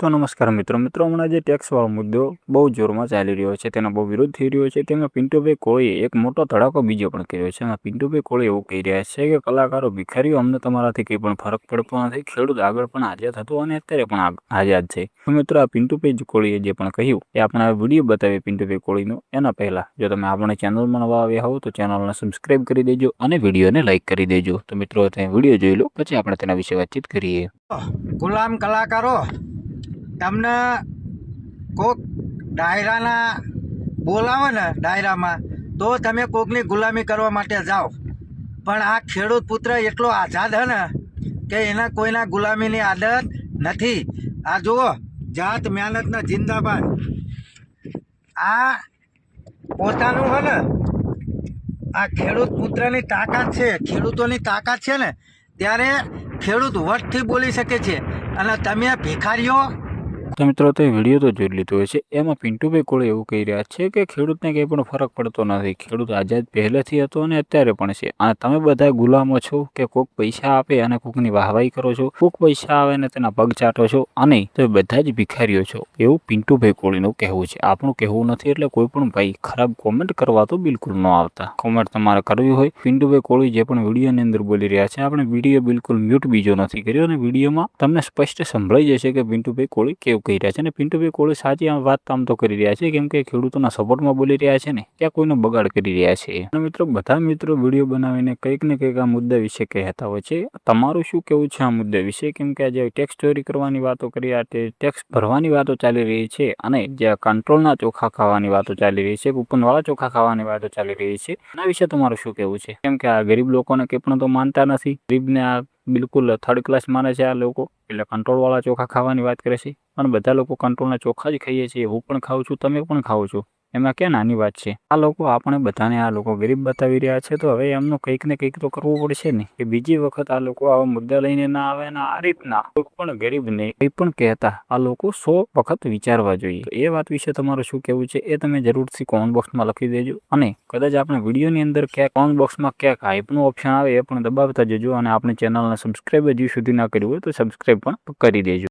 तो नमस्कार मित्रों मित्रों हमણાં જે ટેક્સ વાળો મુદ્દો બહુ જોરમાં ચાલી રહ્યો છે, તેનો બહુ વિરોધ થઈ રહ્યો છે। તેમાં પિન્ટુભાઈ કોળીએ એક મોટો ધડાકો બીજો પણ કર્યો છે। એમાં પિન્ટુભાઈ કોળી એવું કહી રહ્યા છે કે કલાકારો ભિખારીઓ, અમને તમારાથી કંઈ પણ ફરક પડતો નથી। ખેડૂત આગળ પણ આઝાદ હતો અને અત્યારે પણ આઝાદ છે। તો મિત્રો આ પિન્ટુભાઈ કોળીએ જે પણ કહ્યું એ આપણે આ વિડીયો બતાવીએ પિન્ટુભાઈ કોળીનો। એના પહેલા જો તમે આપણી ચેનલમાં નવા આવ્યા હો તો ચેનલને સબસ્ક્રાઇબ કરી દેજો અને વિડીયોને લાઇક કરી દેજો। તો મિત્રો તે વિડીયો જોઈ લો, પછી આપણે તેના વિશે વાતચીત કરીએ। ગુલામ કલાકારો, તમને કોક ડાયરાના બોલાવે ને ડાયરામાં તો તમે કોકની ગુલામી કરવા માટે જાઓ, પણ આ ખેડૂત પુત્ર એટલો આઝાદ હે ને કે એને કોઈના ગુલામીની આદત નથી। આ જુઓ, જાત મહેનતના જિંદાબાદ। આ પોતાનું હે ને, આ ખેડૂત પુત્રની તાકાત છે, ખેડૂતોની તાકાત છે ને, ત્યારે ખેડૂત વટથી બોલી શકે છે અને તમે ભિખારીઓ। તો મિત્રો તે વિડીયો તો જોઈ લીધો હશે। એમાં પિન્ટુભાઈ કોળી એવું કહી રહ્યા છે કે ખેડૂતને કંઈ પણ ફરક પડતો નથી, ખેડૂત આઝાદ પહેલેથી હતો અને અત્યારે પણ છે, અને તમે બધા ગુલામો છો કે કોક પૈસા આપે અને કોકની વાહવાઈ કરો છો, કોક પૈસા આવે ને તેના પગ ચાટો છો, અને તમે બધા જ ભિખારીઓ છો, એવું પિન્ટુભાઈ કોળીનું કહેવું છે। આપણું કહેવું નથી, એટલે કોઈ પણ ભાઈ ખરાબ કોમેન્ટ કરવા તો બિલકુલ ન આવતા। કોમેન્ટ તમારે કરવી હોય, પિન્ટુભાઈ કોળી જે પણ વિડીયોની અંદર બોલી રહ્યા છે, આપણે વિડીયો બિલકુલ મ્યુટ બીજો નથી કર્યો અને વિડીયોમાં તમને સ્પષ્ટ સંભળાઈ જશે કે પિન્ટુભાઈ કોળી કેવું કહી રહ્યા છે। અને પિન્ટુભાઈ કોળી સાચી વાત આમ તો કરી રહ્યા છે, કેમ કે ખેડૂતોના સપોર્ટમાં બોલી રહ્યા છે ને, ત્યાં કોઈનો બગાડ કરી રહ્યા છે। અને મિત્રો બધા મિત્રો વિડીયો બનાવીને કંઈક ને કંઈક આ મુદ્દા વિશે કહેતા હોય છે। તમારું શું કહેવું છે આ મુદ્દા વિશે? કેમ કે આજે ટેક્સ ચોરી કરવાની વાતો કરી, આ ટેક્સ ભરવાની વાતો ચાલી રહી છે, અને જે કંટ્રોલના ચોખા ખાવાની વાતો ચાલી રહી છે, કૂપનવાળા ચોખા ખાવાની વાતો ચાલી રહી છે, એના વિશે તમારું શું કહેવું છે? કેમ કે આ ગરીબ લોકોને કંઈ પણ તો માનતા નથી, ગરીબને આ બિલકુલ થર્ડ ક્લાસ માને છે આ લોકો, એટલે કંટ્રોલવાળા ચોખા ખાવાની વાત કરે છે। અને બધા લોકો કંટ્રોલના ચોખા જ ખાઈએ છીએ, હું પણ ખાઉં છું, તમે પણ ખાઓ છો, એમાં ક્યાં નાની વાત છે? આ લોકો આપણે બધાને આ લોકો ગરીબ બતાવી રહ્યા છે, તો હવે એમનું કંઈક ને કંઈક તો કરવું પડશે ને, કે બીજી વખત આ લોકો આવા મુદ્દા લઈને ના આવે ને આ રીતના કોઈ પણ ગરીબને કંઈ પણ કહેતા આ લોકો 100 વખત વિચારવા જોઈએ। એ વાત વિશે તમારું શું કહેવું છે એ તમે જરૂરથી કોમેન્ટ બોક્સમાં લખી દેજો, અને કદાચ આપણે વિડીયોની અંદર ક્યાંક કોમેન્ટ બોક્સમાં ક્યાંક હાઈપનું ઓપ્શન આવે એ પણ દબાવતા જજો, અને આપણી ચેનલને સબસ્ક્રાઇબ હજુ સુધી ના કર્યું હોય તો સબસ્ક્રાઇબ પણ કરી દેજો।